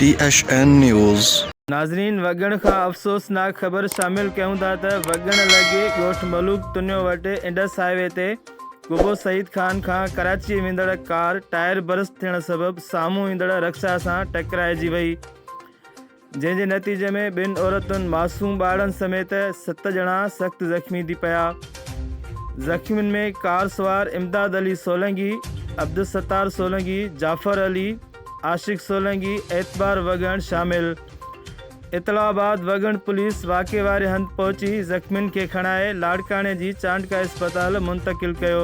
THN news. नाज़रीन, वॻण खां अफ़सोसनाक ख़बर शामिल कयूं था त वॻण लॻे ॻोठ मलूक तुनियो वटि इंडस हाईवे ते गुबो सईद ख़ान खां कराची वेंदड़ कार टायर बरस्त थियण सबबि साम्हूं ईंदड़ रक्षा सां टकराइजी वई, जंहिंजे नतीजे में ॿिनि औरतुनि मासूम ॿारनि समेत 7 ॼणा सख़्त ज़ख़्मी थी पिया। ज़ख़्मियुनि में कार सवार इमदाद अली सोलंगी, अब्दुसत्तार सोलंगी, जाफ़र अली, आशिक़ सोलंगी, एतबार वॻण शामिल। इतला बाद वॻण पुलिस वाक़े वारे हंधि पहुची ज़ख़्मियुनि खे खणाए लाड़काने जी चांडका इस्पताल मुंतक़िल कयो,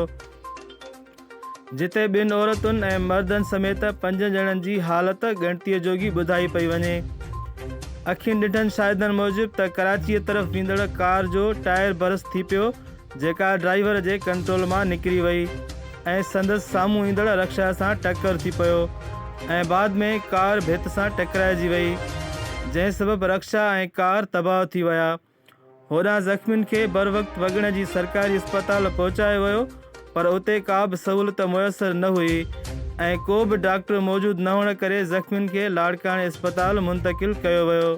जिते ॿिनि औरतुनि ऐं मर्दनि समेत 5 ॼणनि जी हालत ॻणतीअ जोगी ॿुधाई पई वञे। अखियुनि ॾिठनि शाहिदनि मूजिबि त कराचीअ तरफ़ वेंदड़ कार जो टायर बरस्त थी पियो, जेका ड्राइवर जे कंट्रोल मां निकिरी वई ऐं संदसि साम्हूं ईंदड़ रक्षा सां टक्कर थी पियो ऐं बाद में कार भित सां टकराइजी वई, जंहिं सबबि रक्षा ऐं कार तबाह थी विया। होॾां ज़ख़्मियुनि खे बर वक़्तु वॻण जी सरकारी इस्पताल पहुचायो वियो, पर उते का बि सहूलियत मुयसर न हुई ऐं को बि डॉक्टर मौजूदु न हुअण करे ज़ख़्मियुनि खे लाड़काने इस्पताल मुंतक़िल कयो वियो।